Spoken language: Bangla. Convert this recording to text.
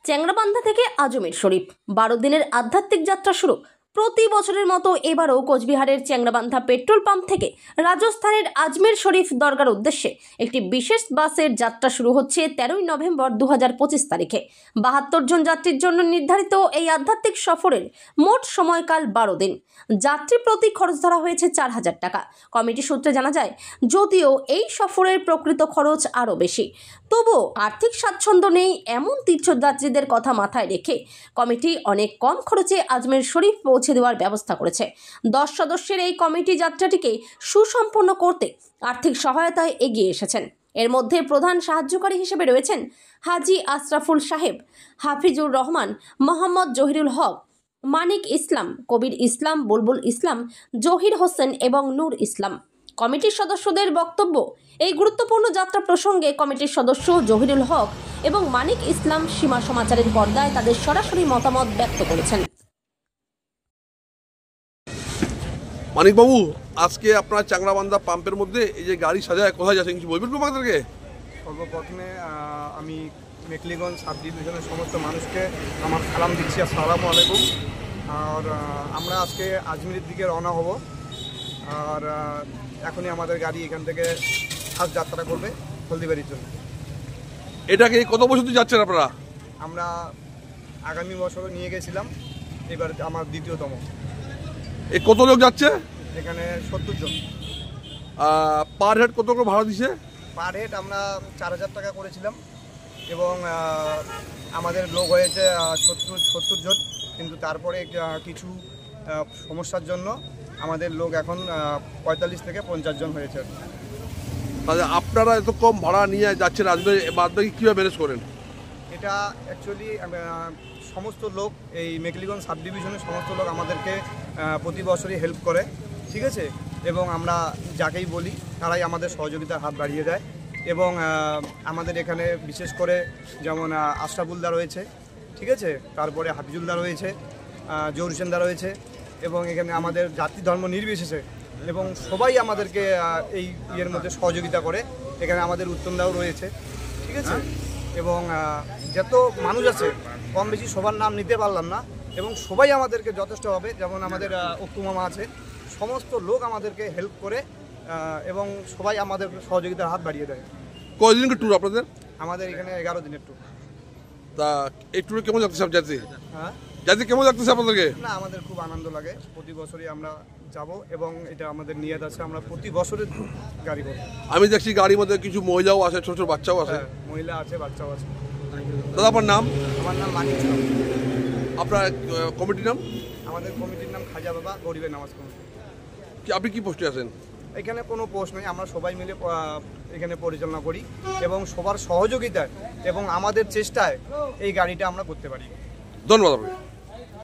চ্যাংড়াবান্ধা থেকে আজমের শরীফ 12 দিনের আধ্যাত্মিক যাত্রা শুরু। প্রতি বছরের মতো এবারও কোচবিহারের চ্যাংড়াবান্ধা পেট্রোল পাম্প থেকে রাজস্থানের আজমের শরীফ দরগার উদ্দেশ্যে একটি বিশেষ বাসের যাত্রা শুরু হচ্ছে 13 নভেম্বর 2025 তারিখে। 72 জন যাত্রীর জন্য নির্ধারিত এই আধ্যাত্মিক সফরের মোট সময়কাল 12 দিন। যাত্রী প্রতি খরচ ধরা হয়েছে 4000 টাকা। কমিটি সূত্রে জানা যায়, যদিও এই সফরের প্রকৃত খরচ আরও বেশি, তবুও আর্থিক স্বাচ্ছন্দ্য নেই এমন তীর্থযাত্রীদের কথা মাথায় রেখে কমিটি অনেক কম খরচে আজমের শরীফ পৌঁছে দেওয়ার ব্যবস্থা করেছে। 10 সদস্যের এই কমিটি যাত্রাটিকে সুসম্পন্ন করতে আর্থিক সহায়তায় এগিয়ে এসেছেন। এর মধ্যে প্রধান সাহায্যকারী হিসেবে রয়েছেন হাজি আশরাফুল সাহেব, হাফিজুর রহমান, মোহাম্মদ জহিরুল হক, মানিক ইসলাম, কবির ইসলাম, বুলবুল ইসলাম, জহির হোসেন এবং নূর ইসলাম। কমিটির সদস্যদের বক্তব্য, এই গুরুত্বপূর্ণ যাত্রা প্রসঙ্গে কমিটির সদস্য জহিরুল হক এবং মানিক ইসলাম সীমা সমাচারের পর্দায় তাদের সরাসরি মতামত ব্যক্ত করেছেন। মানিক বাবু, আজকে আপনার চ্যাংড়াবান্ধা পাম্পের মধ্যে এই যে গাড়ি সাজায় কোথায় যাচ্ছেন কিছু বলবেন তোমাদেরকে? সর্বপ্রথমে আমি মেকলিগঞ্জ সাব ডিভিশনের সমস্ত মানুষকে আমার সালাম দিচ্ছি, আসসালামু আলাইকুম। আর আমরা আজকে আজমিরের দিকে রওনা হব। আর এখনই আমাদের গাড়ি এখান থেকে ফার্স্ট যাত্রা করবে হলদিবাড়ির জন্য। এটাকে কত বছর ধরে যাচ্ছেন আপনারা? আমরা আগামী বছর নিয়ে গেছিলাম, এবার আমার দ্বিতীয়তম। এই কত লোক যাচ্ছে? এখানে 70 জন। পার হেড কত করে ভাড়া দিছে? পার হেড আমরা 4000 টাকা করেছিলাম এবং আমাদের লোক হয়েছে 70 জন, কিন্তু তারপরে কিছু সমস্যার জন্য আমাদের লোক এখন 45 থেকে 50 জন হয়েছে। তাহলে আপনারা এত কম ভাড়া নিয়ে যাচ্ছেন আজকে, বাদ বাকি কীভাবে ম্যানেজ করেন? এটা অ্যাকচুয়ালি সমস্ত লোক, এই মেকলিগঞ্জ সাব ডিভিশনের সমস্ত লোক আমাদেরকে প্রতি বছরই হেল্প করে, ঠিক আছে? এবং আমরা যাকেই বলি তারাই আমাদের সহযোগিতার হাত বাড়িয়ে দেয়। এবং আমাদের এখানে বিশেষ করে যেমন আশরাফুলদা রয়েছে, ঠিক আছে, তারপরে হাফিজুলদা রয়েছে, জহুর হোসেনদা রয়েছে, এবং এখানে আমাদের জাতি ধর্ম নির্বিশেষে এবং সবাই আমাদেরকে এই ইয়ের মধ্যে সহযোগিতা করে। এখানে আমাদের উত্তমদাও রয়েছে, ঠিক আছে? এবং যত মানুষ আছে কম বেশি সবার নাম নিতে পারলাম না, এবং সবাই আমাদেরকে যথেষ্টভাবে, যেমন আমাদের অক্কু মামা আছে, সমস্ত লোক আমাদেরকে হেল্প করে এবং সবাই আমাদের সহযোগিতার হাত বাড়িয়ে দেয়। কয়দিনের ট্যুর আপনাদের? আমাদের এখানে 11 দিনের ট্যুর। তা এই ট্যুরে কেমন লাগতেছে সব যাত্রী? হ্যাঁ, যাত্রী কেমন লাগতেছে আপনাদেরকে? না, আমাদের খুব আনন্দ লাগে। প্রতি বছরই আমরা যাব এবং এটা আমাদের নিয়ত আছে, আমরা প্রতি বছরের গাড়ি করব। আমি দেখছি গাড়ির মধ্যে কিছু মহিলাও আছে, ছোট ছোট বাচ্চাও আছে। হ্যাঁ, মহিলা আছে, বাচ্চাও আছে। দাদা, আপনার নাম? আমার নাম মানিক ইসলাম। আপনার কমিটির নাম? আমাদের কমিটির নাম খাজা বাবা গরিবের নামাজ কমিটি। আপনি কি পোস্টে আছেন? এখানে কোনো পোস্ট নেই, আমরা সবাই মিলে এখানে পরিচালনা করি এবং সবার সহযোগিতায় এবং আমাদের চেষ্টায় এই গাড়িটা আমরা করতে পারি। ধন্যবাদ আপনাকে।